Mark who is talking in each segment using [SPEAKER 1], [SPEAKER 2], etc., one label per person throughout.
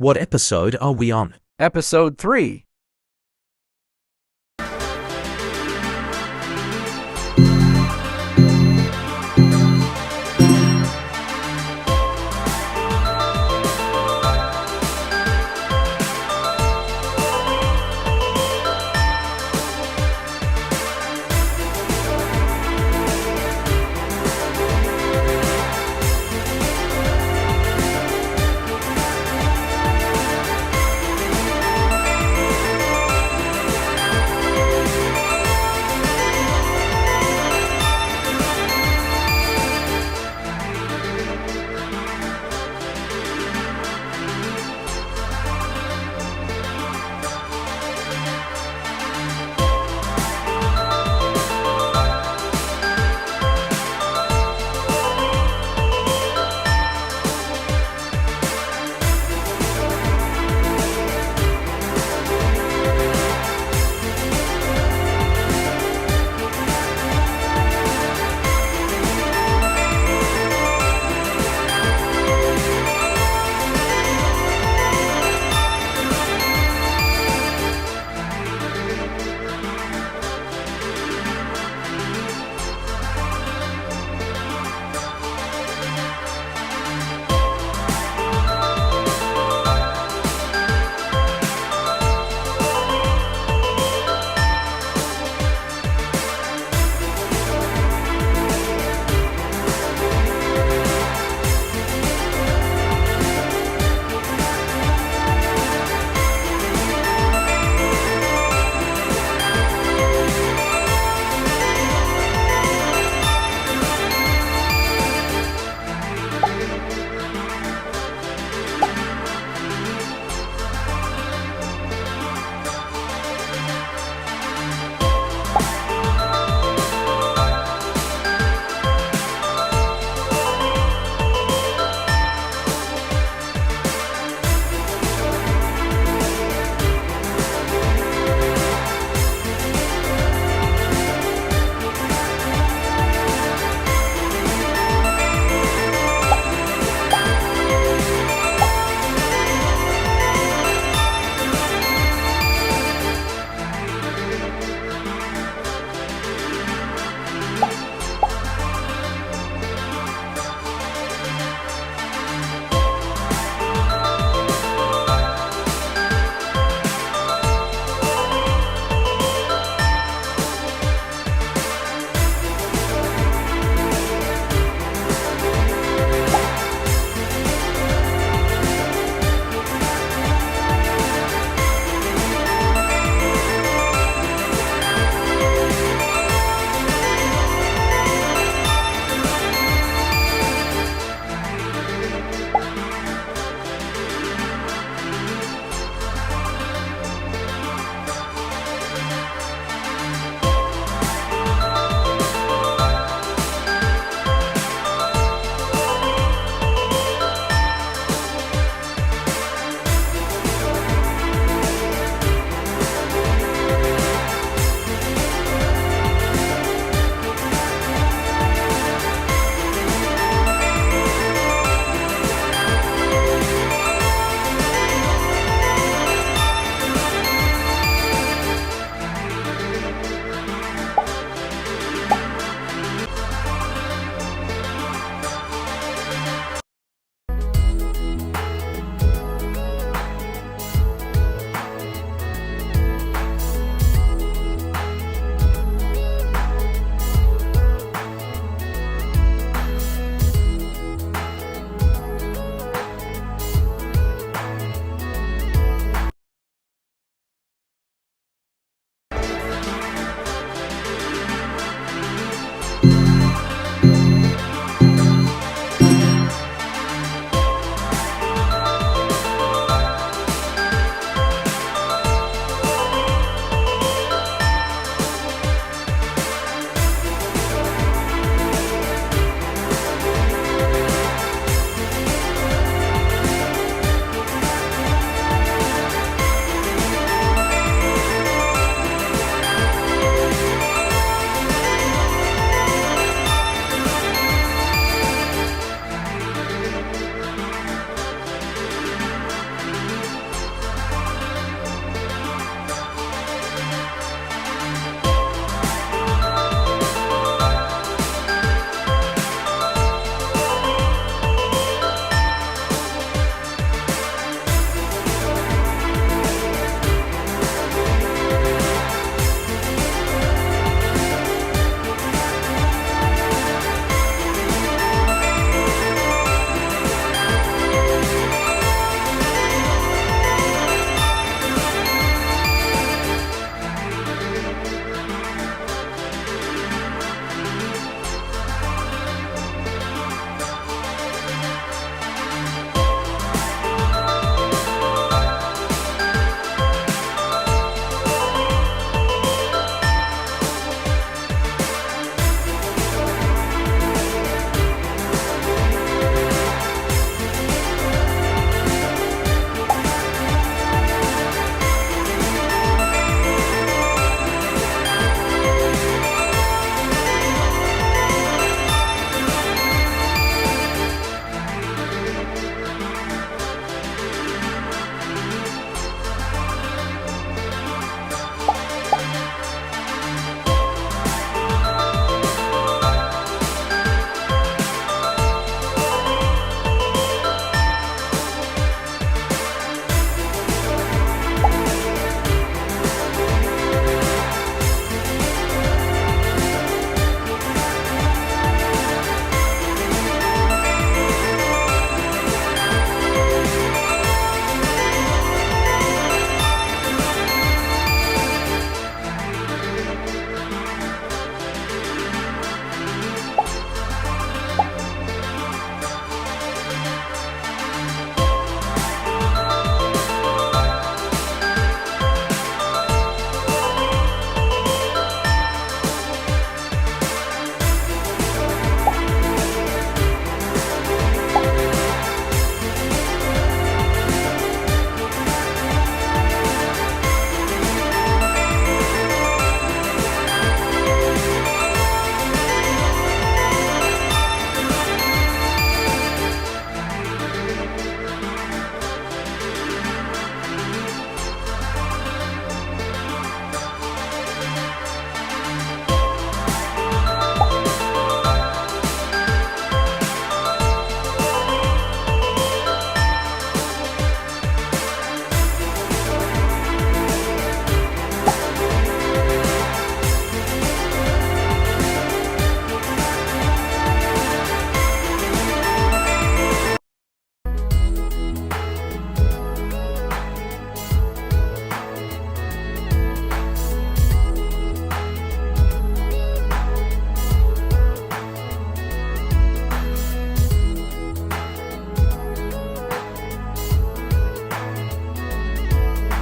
[SPEAKER 1] What episode are we on?
[SPEAKER 2] Episode 3.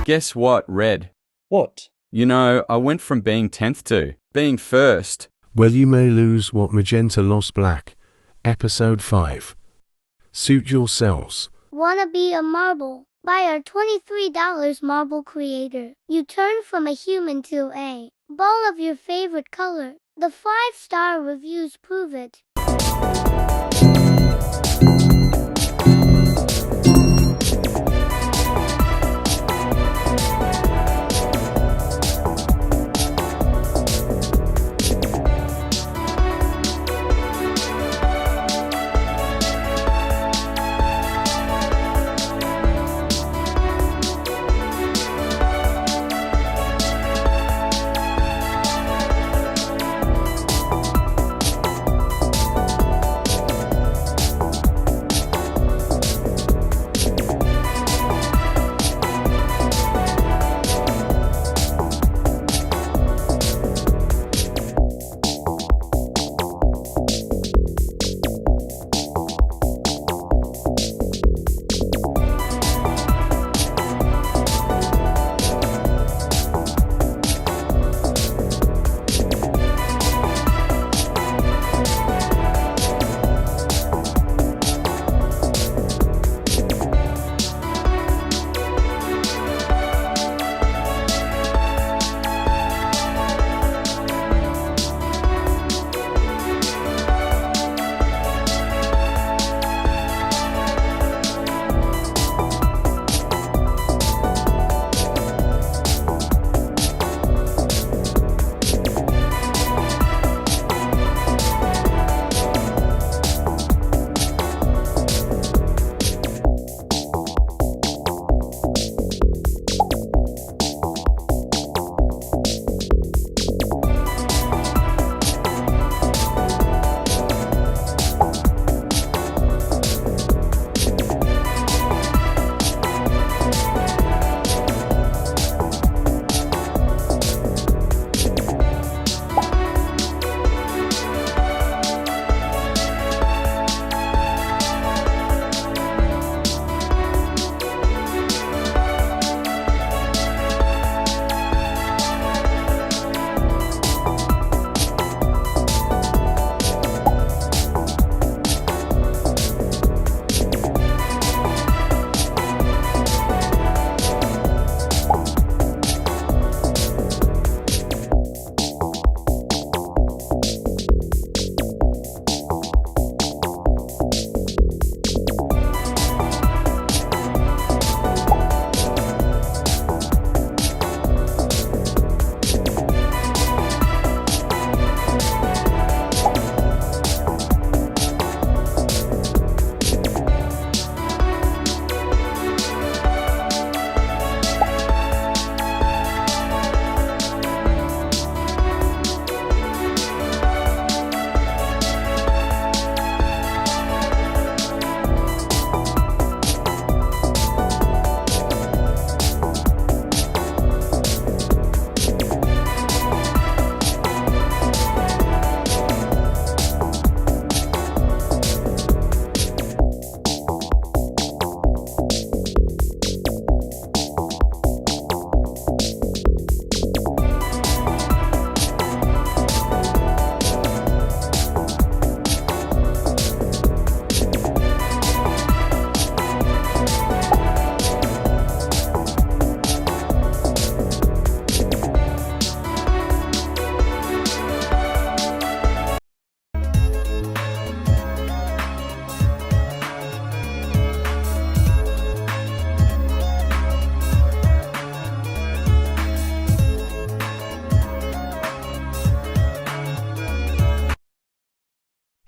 [SPEAKER 1] Guess what, Red?
[SPEAKER 2] What?
[SPEAKER 1] You know, I went from being 10th to being first.
[SPEAKER 3] Well, you may lose what Magenta lost Black. Episode 5. Suit yourselves.
[SPEAKER 4] Wanna be a marble? Buy our $23 marble creator. You turn from a human to a ball of your favorite color. The 5-star reviews prove it.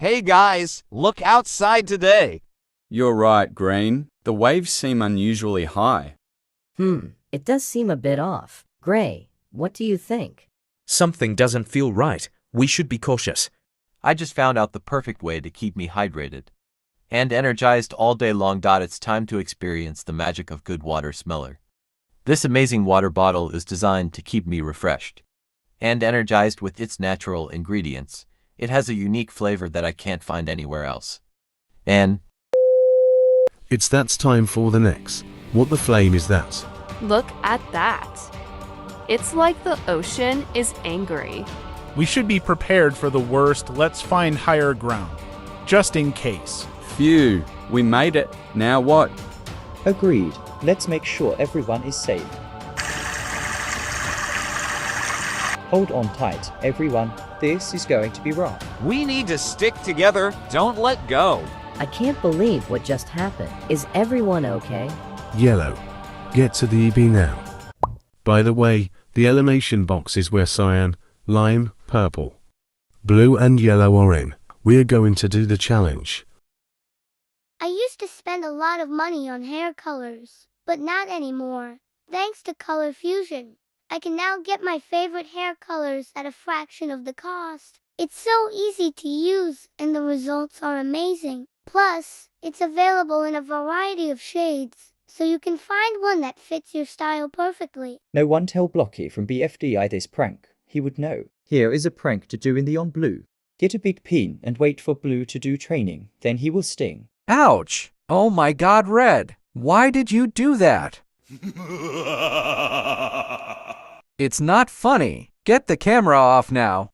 [SPEAKER 5] Hey guys, look outside today.
[SPEAKER 1] You're right, Green. The waves seem unusually high.
[SPEAKER 6] It does seem a bit off. Gray, what do you think?
[SPEAKER 7] Something doesn't feel right. We should be cautious.
[SPEAKER 8] I just found out the perfect way to keep me hydrated and energized all day long. It's time to experience the magic of good water smeller. This amazing water bottle is designed to keep me refreshed and energized with its natural ingredients. It has a unique flavor that I can't find anywhere else. And
[SPEAKER 3] It's that's time for the next. What the flame is that?
[SPEAKER 2] Look at that. It's like the ocean is angry.
[SPEAKER 9] We should be prepared for the worst. Let's find higher ground, just in case.
[SPEAKER 1] Phew, we made it. Now what?
[SPEAKER 10] Agreed. Let's make sure everyone is safe. Hold on tight, everyone. This is going to be rough.
[SPEAKER 5] We need to stick together. Don't let go.
[SPEAKER 6] I can't believe what just happened. Is everyone okay?
[SPEAKER 3] Yellow. Get to the EB now. By the way, the elimination boxes were cyan, lime, purple, blue and yellow are in. We're going to do the challenge.
[SPEAKER 4] I used to spend a lot of money on hair colors, but not anymore. Thanks to Color Fusion, I can now get my favorite hair colors at a fraction of the cost. It's so easy to use, and the results are amazing. Plus, it's available in a variety of shades, so you can find one that fits your style perfectly.
[SPEAKER 10] No one tell Blocky from BFDI this prank. He would know. Here is a prank to do in the on blue. Get a big pin and wait for blue to do training, then he will sting.
[SPEAKER 5] Ouch! Oh my god, Red. Why did you do that? It's not funny. Get the camera off now.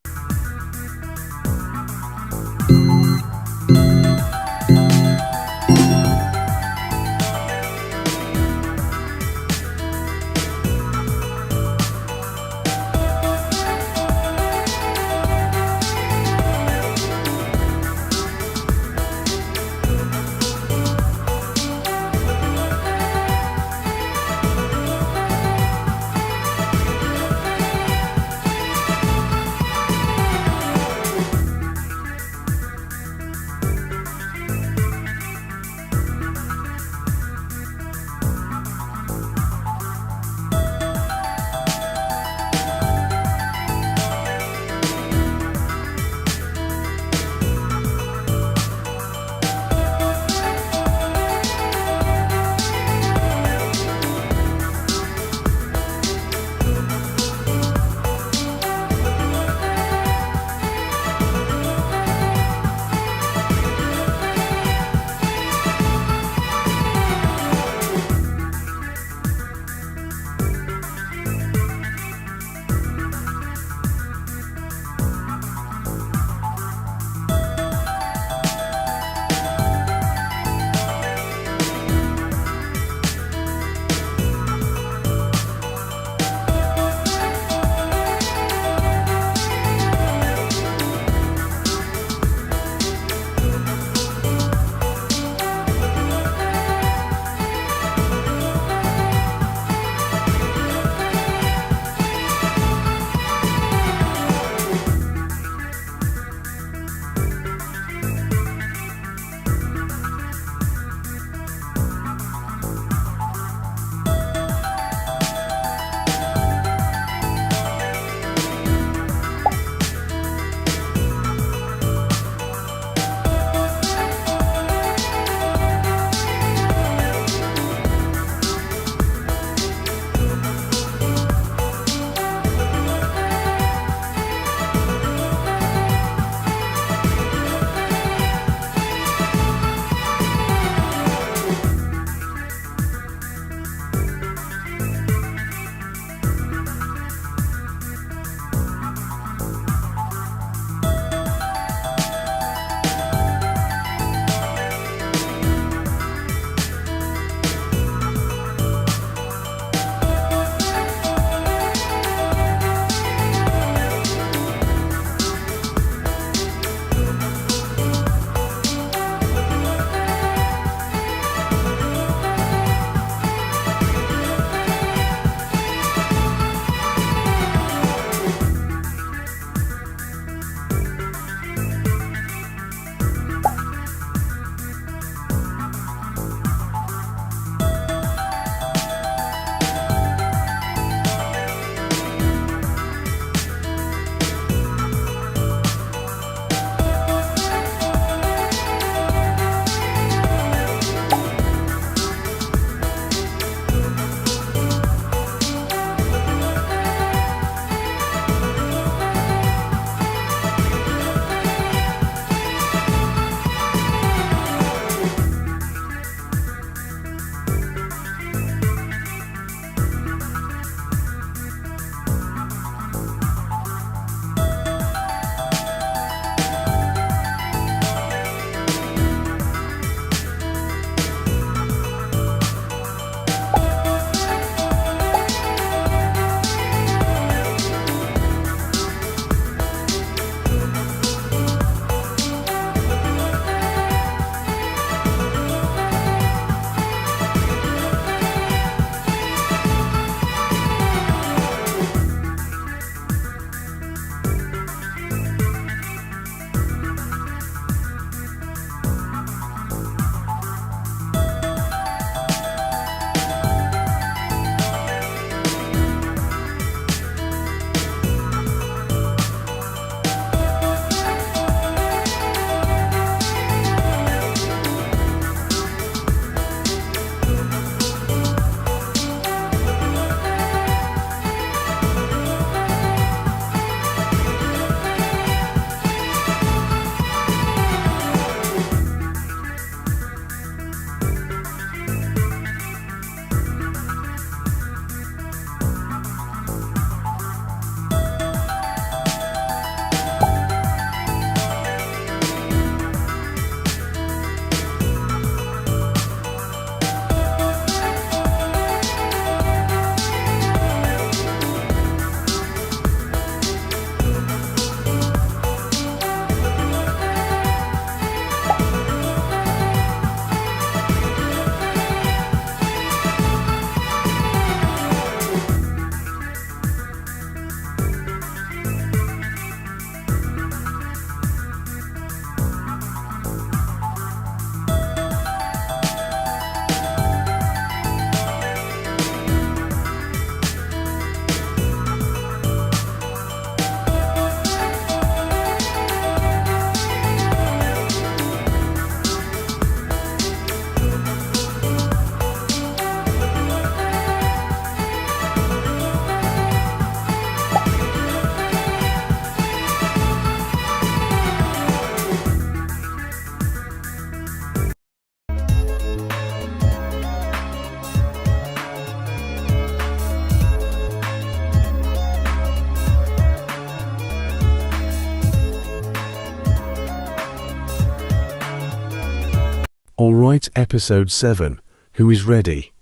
[SPEAKER 3] Alright, episode 7. Who is ready?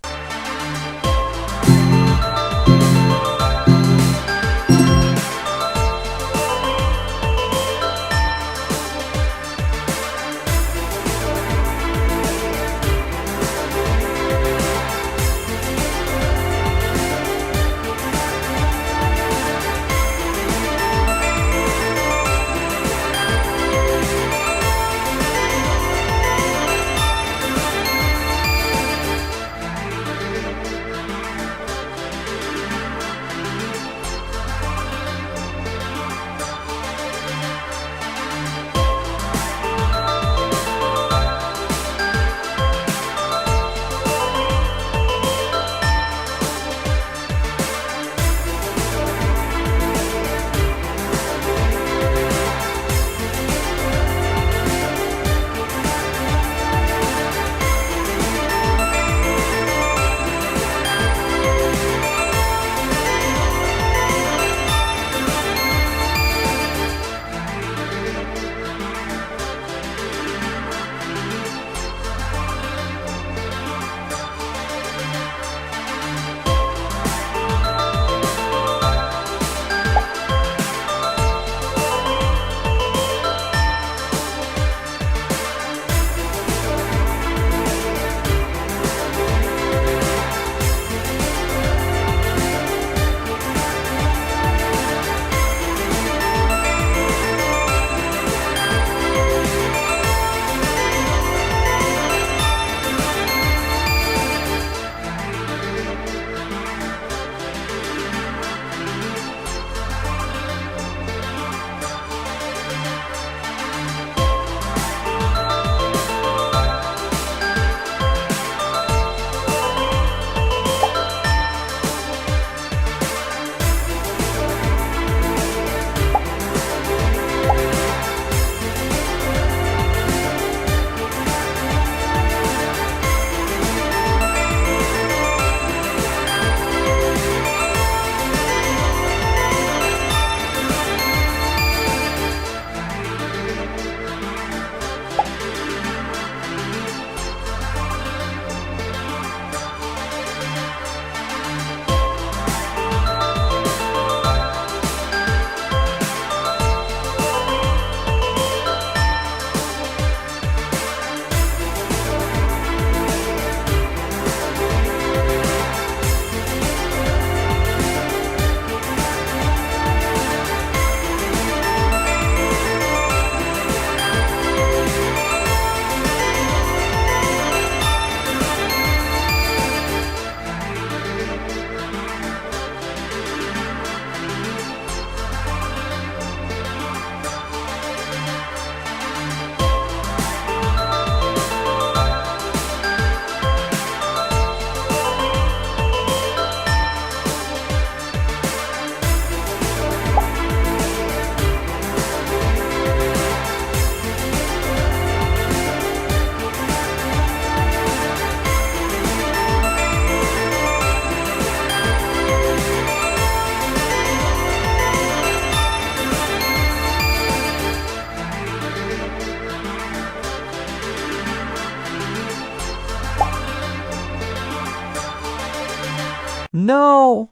[SPEAKER 5] No!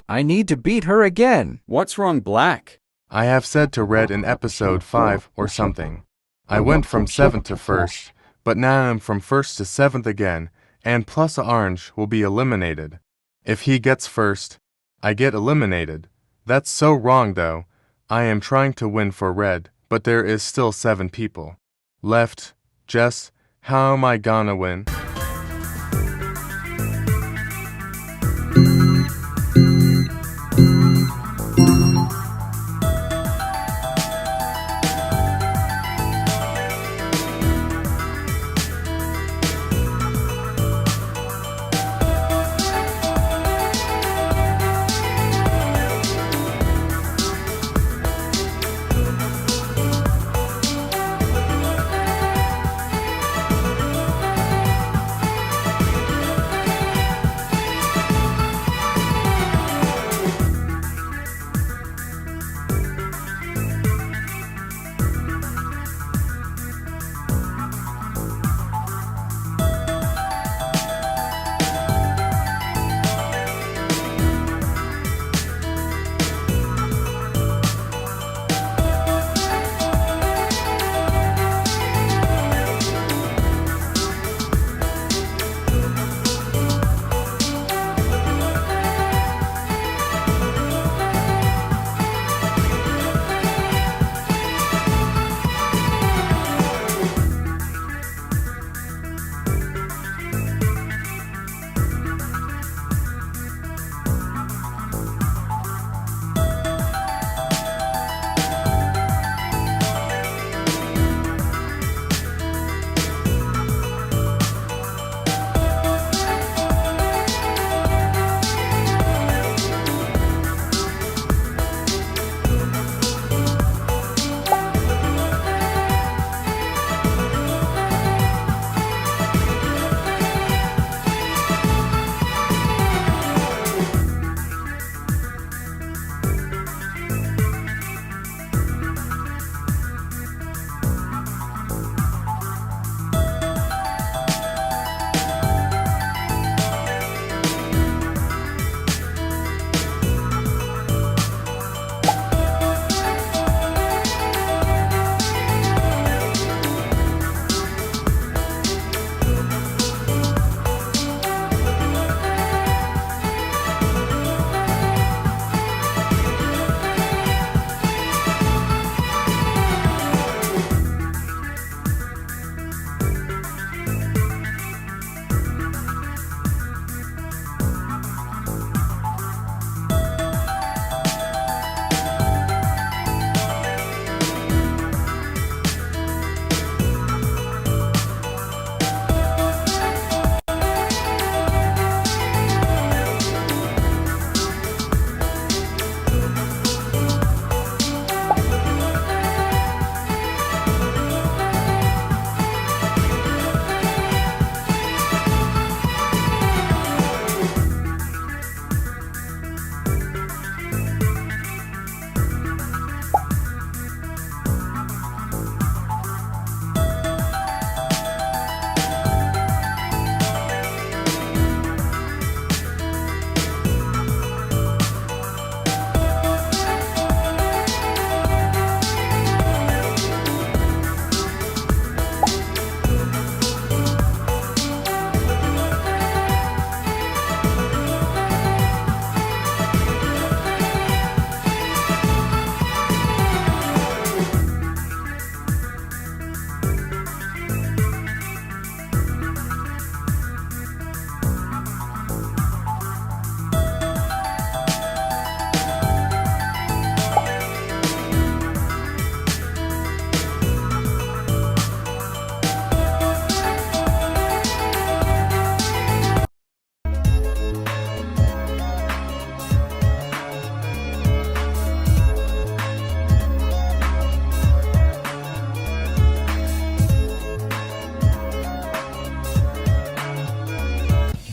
[SPEAKER 5] I need to beat her again.
[SPEAKER 1] What's wrong, Black?
[SPEAKER 11] I have said to Red in episode 5 or something. I went from 7th to 1st, but now I'm from 1st to 7th again, and plus Orange will be eliminated. If he gets 1st, I get eliminated. That's so wrong though. I am trying to win for Red, but there is still 7 people left. Jess, how am I gonna win?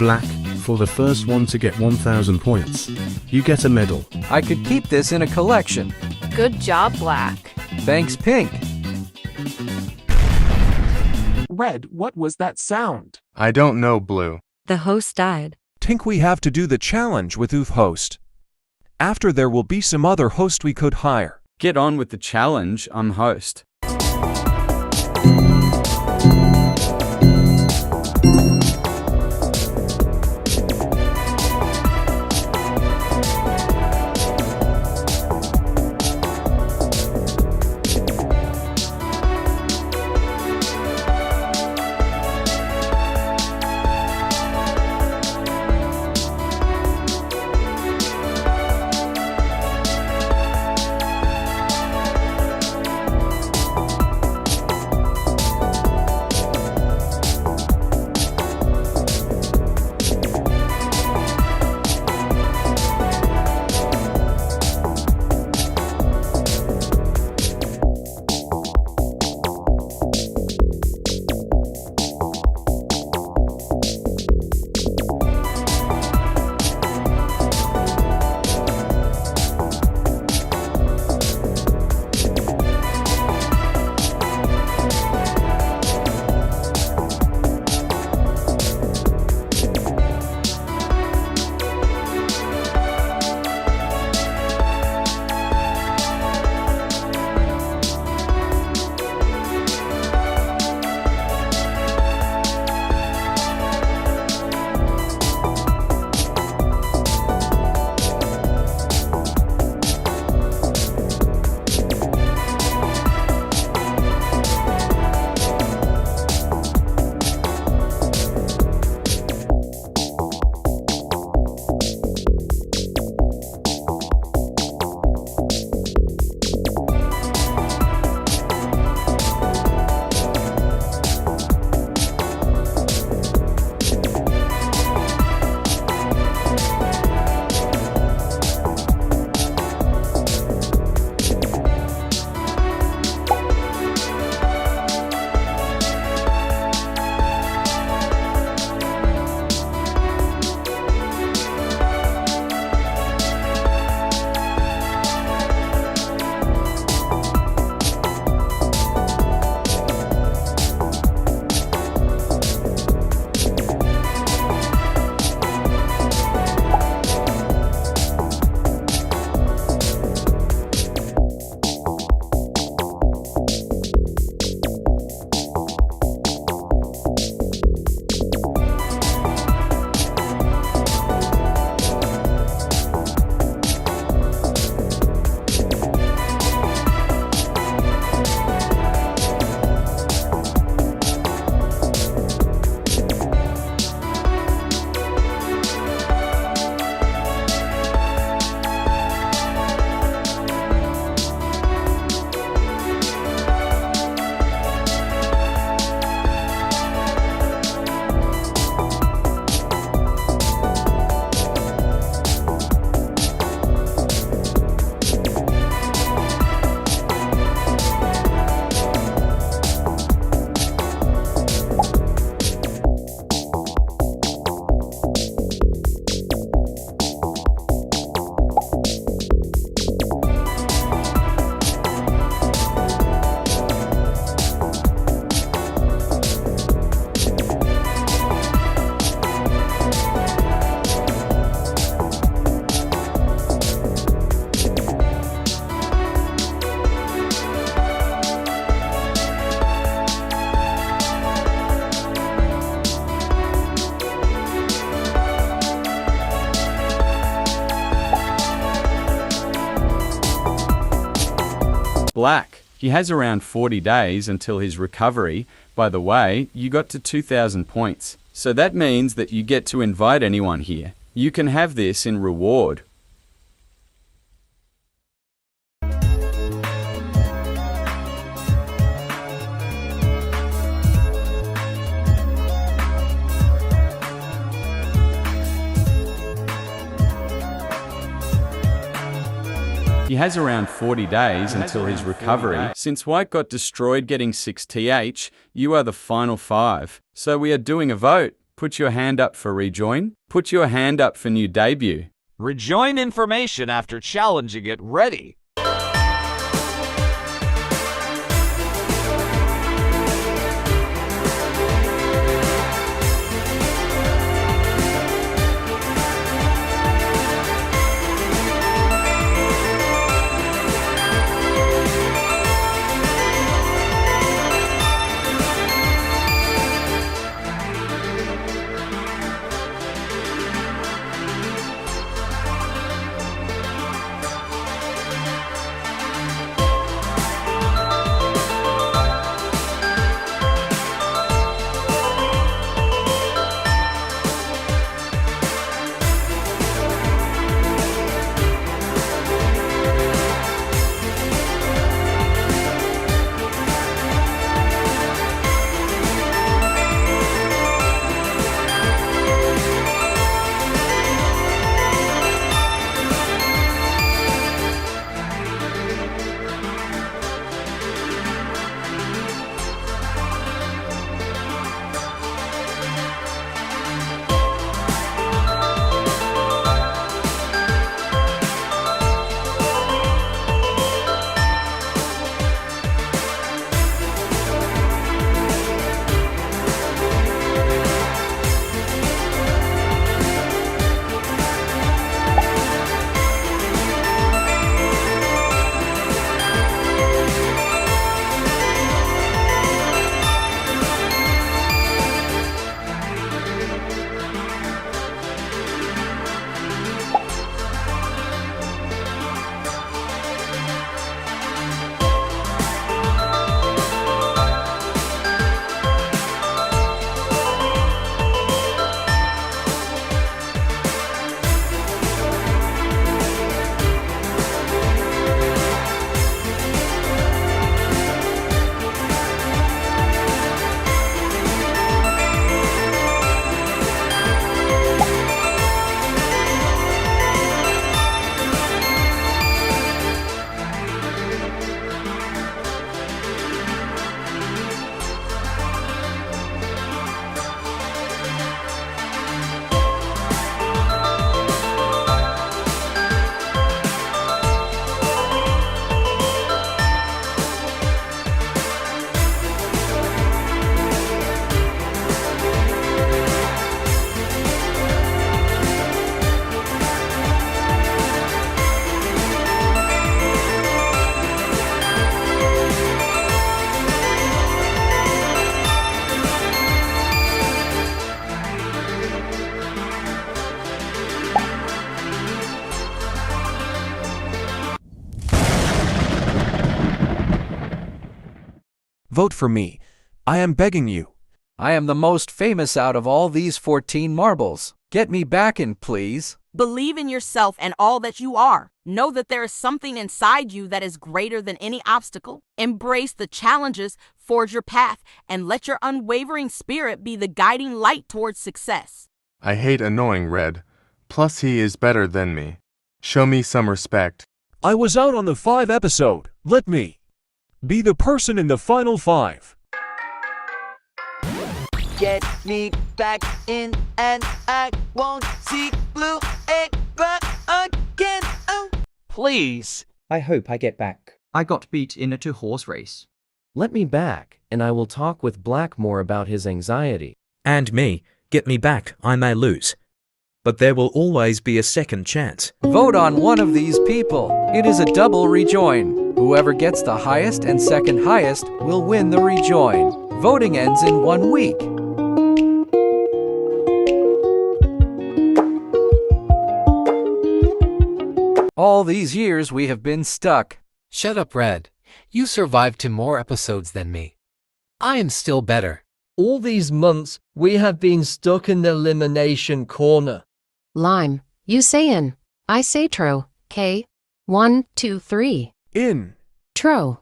[SPEAKER 3] Black, for the first one to get 1,000 points, you get a medal.
[SPEAKER 5] I could keep this in a collection.
[SPEAKER 2] Good job, Black.
[SPEAKER 5] Thanks, Pink.
[SPEAKER 12] Red, what was that sound?
[SPEAKER 11] I don't know, Blue.
[SPEAKER 13] The host died.
[SPEAKER 14] Think we have to do the challenge with Oof host. After there will be some other host we could hire.
[SPEAKER 1] Get on with the challenge, I'm host. Black. He has around 40 days until his recovery. By the way, you got to 2,000 points. So that means that you get to invite anyone here. You can have this in reward. He has around 40 days until his recovery. Since White got destroyed getting 6th, you are the final 5. So we are doing a vote. Put your hand up for rejoin. Put your hand up for new debut.
[SPEAKER 13] Rejoin information after challenging it ready.
[SPEAKER 14] Vote for me. I am begging you.
[SPEAKER 5] I am the most famous out of all these 14 marbles. Get me back in, please.
[SPEAKER 15] Believe in yourself and all that you are. Know that there is something inside you that is greater than any obstacle. Embrace the challenges, forge your path, and let your unwavering spirit be the guiding light towards success.
[SPEAKER 11] I hate annoying Red. Plus he is better than me. Show me some respect.
[SPEAKER 14] I was out on the 5 episode. Let me be the person in the final 5.
[SPEAKER 16] Get me back in and I won't see blue ever again. Oh.
[SPEAKER 13] Please.
[SPEAKER 10] I hope I get back. I got beat in a 2-horse race.
[SPEAKER 7] Let me back, and I will talk with Blackmore about his anxiety. And me. Get me back, I may lose. But there will always be a second chance.
[SPEAKER 5] Vote on one of these people. It is a double rejoin. Whoever gets the highest and second highest will win the rejoin. Voting ends in 1 week. All these years we have been stuck.
[SPEAKER 17] Shut up, Red. You survived to more episodes than me. I am still better.
[SPEAKER 18] All these months, we have been stuck in the elimination corner.
[SPEAKER 19] Lime, you say in. I say tro. K. 1, 2, 3.
[SPEAKER 14] In.
[SPEAKER 19] Tro.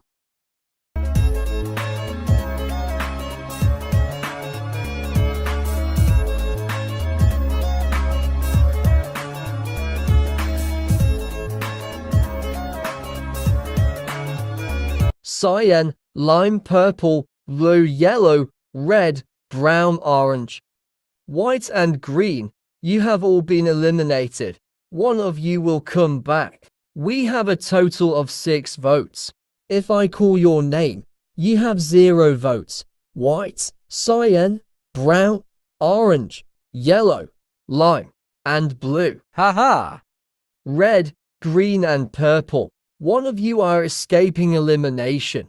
[SPEAKER 18] Cyan, lime purple, blue yellow, red, brown orange. White and green, you have all been eliminated. One of you will come back. We have a total of 6 votes. If I call your name, you have 0 votes. White, cyan, brown, orange, yellow, lime, and blue.
[SPEAKER 5] Haha.
[SPEAKER 18] Red, green, and purple. One of you are escaping elimination.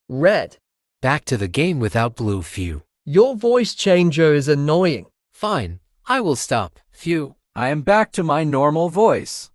[SPEAKER 18] Red.
[SPEAKER 17] Back to the game without blue. Phew.
[SPEAKER 18] Your voice changer is annoying.
[SPEAKER 17] Fine, I will stop. Phew.
[SPEAKER 5] I am back to my normal voice.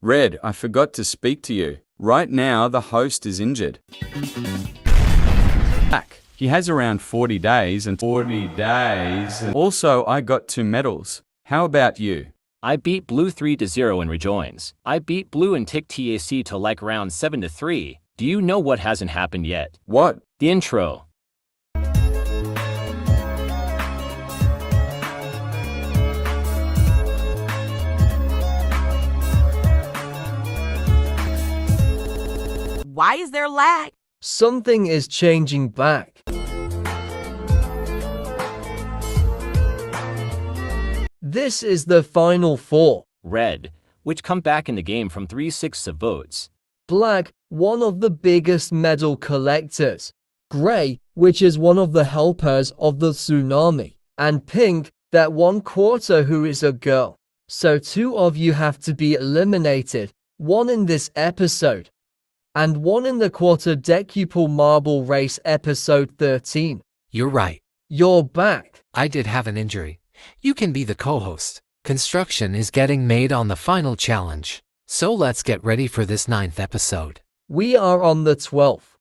[SPEAKER 1] Red, I forgot to speak to you. Right now, the host is injured. Back. He has around 40 days and 40 days. Also, I got 2 medals. How about you?
[SPEAKER 20] I beat Blue 3-0 in rejoins. I beat Blue and Tick TAC to like round 7-3. Do you know what hasn't happened yet?
[SPEAKER 1] What?
[SPEAKER 20] The intro.
[SPEAKER 15] Why is there lag?
[SPEAKER 18] Something is changing back. This is the final 4.
[SPEAKER 20] Red, which come back in the game from 3/6 of votes.
[SPEAKER 18] Black, one of the biggest medal collectors. Gray, which is one of the helpers of the tsunami. And Pink, that 1/4 who is a girl. So 2 of you have to be eliminated, 1 in this episode, and 1 in the Quattuordecuple Marble Race episode 13.
[SPEAKER 17] You're right.
[SPEAKER 18] You're back.
[SPEAKER 17] I did have an injury. You can be the co-host. Construction is getting made on the final challenge. So let's get ready for this 9th episode.
[SPEAKER 18] We are on the 12th.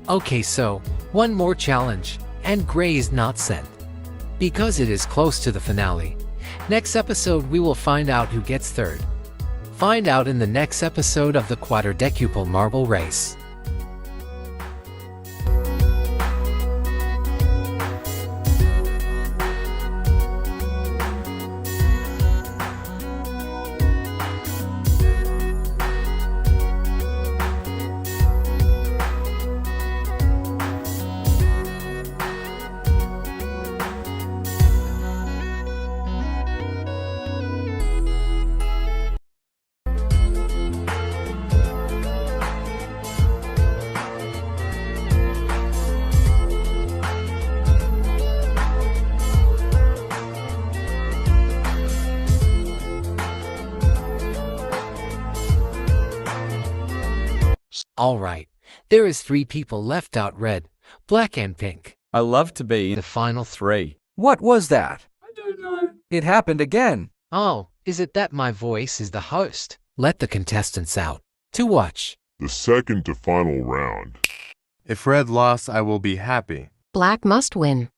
[SPEAKER 17] Okay, so, one more challenge, and Gray is not sent. Because it is close to the finale. Next episode we will find out who gets 3rd. Find out in the next episode of the Quattuordecuple Marble Race. Alright, there is 3 people left out: Red, Black and Pink.
[SPEAKER 1] I love to be
[SPEAKER 17] The final
[SPEAKER 1] 3.
[SPEAKER 5] What was that?
[SPEAKER 1] I don't know.
[SPEAKER 5] It happened again.
[SPEAKER 17] Oh, is it that my voice is the host? Let the contestants out to watch
[SPEAKER 21] the second to final round.
[SPEAKER 11] If red lost, I will be happy.
[SPEAKER 19] Black must win.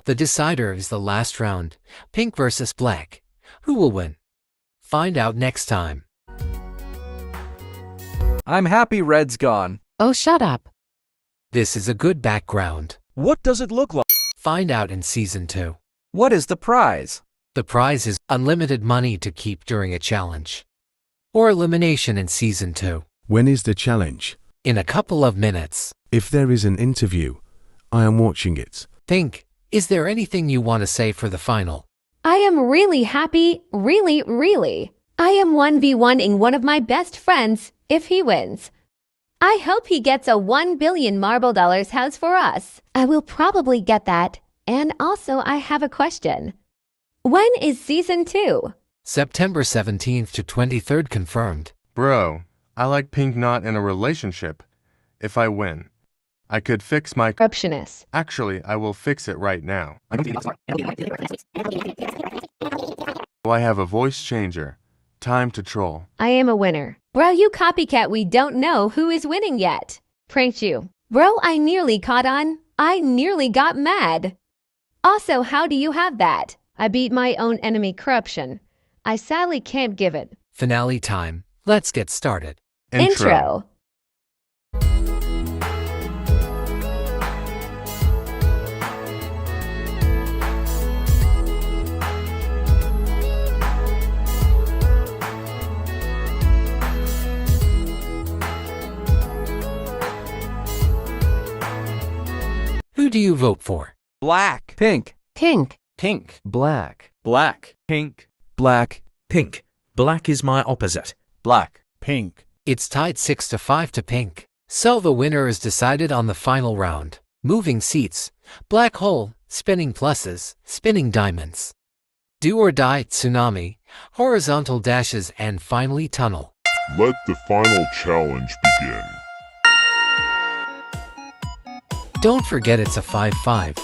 [SPEAKER 17] The decider is the last round. Pink versus black. Who will win? Find out next time.
[SPEAKER 5] I'm happy red's gone.
[SPEAKER 19] Oh, shut up.
[SPEAKER 17] This is a good background.
[SPEAKER 14] What does it look like?
[SPEAKER 17] Find out in Season 2.
[SPEAKER 5] What is the prize?
[SPEAKER 17] The prize is unlimited money to keep during a challenge. Or elimination in Season 2.
[SPEAKER 3] When is the challenge?
[SPEAKER 17] In a couple of minutes.
[SPEAKER 3] If there is an interview, I am watching it.
[SPEAKER 17] Think, is there anything you want to say for the final?
[SPEAKER 22] I am really happy, really. I am 1v1ing one of my best friends if he wins. I hope he gets a 1 billion marble dollars house for us. I will probably get that. And also I have a question. When is Season 2?
[SPEAKER 17] September 17th to 23rd confirmed.
[SPEAKER 11] Bro, I like Pink not in a relationship. If I win, I could fix my
[SPEAKER 22] corruptionist.
[SPEAKER 11] Actually, I will fix it right now. I have a voice changer. Time to troll.
[SPEAKER 22] I am a winner. Bro, you copycat, we don't know who is winning yet. Pranked you. Bro, I nearly caught on. I nearly got mad. Also, how do you have that? I beat my own enemy corruption. I sadly can't give it.
[SPEAKER 17] Finale time. Let's get started.
[SPEAKER 22] Intro.
[SPEAKER 17] vote for?
[SPEAKER 5] Black. Pink.
[SPEAKER 19] Pink.
[SPEAKER 20] Pink.
[SPEAKER 5] Black.
[SPEAKER 1] Black.
[SPEAKER 5] Pink.
[SPEAKER 14] Black.
[SPEAKER 7] Pink. Black is my opposite.
[SPEAKER 13] Black.
[SPEAKER 3] Pink.
[SPEAKER 17] It's tied 6-5 to pink. So the winner is decided on the final round. Moving seats, black hole, spinning pluses, spinning diamonds. Do or die, tsunami, horizontal dashes, and finally tunnel.
[SPEAKER 21] Let the final challenge begin.
[SPEAKER 17] Don't forget it's a 5-5.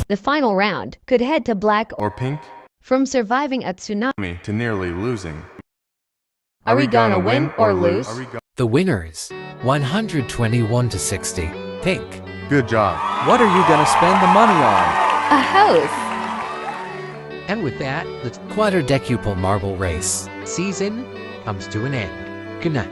[SPEAKER 22] The final round could head to black
[SPEAKER 11] or pink,
[SPEAKER 22] from surviving a tsunami
[SPEAKER 11] to nearly losing.
[SPEAKER 22] Are we gonna win or lose?
[SPEAKER 17] The winners 121 to 60. Pink.
[SPEAKER 11] Good job.
[SPEAKER 5] What are you gonna spend the money on?
[SPEAKER 22] A house.
[SPEAKER 17] And with that, the Quattuordecuple marble race season comes to an end. Good night.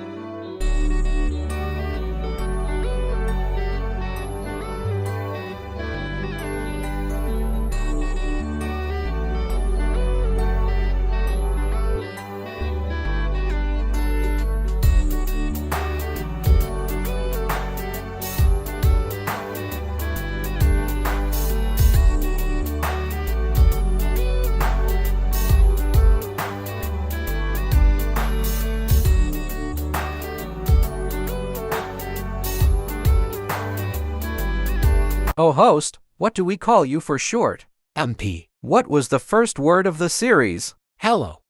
[SPEAKER 5] Oh host, what do we call you for short?
[SPEAKER 17] MP.
[SPEAKER 5] What was the first word of the series?
[SPEAKER 17] Hello.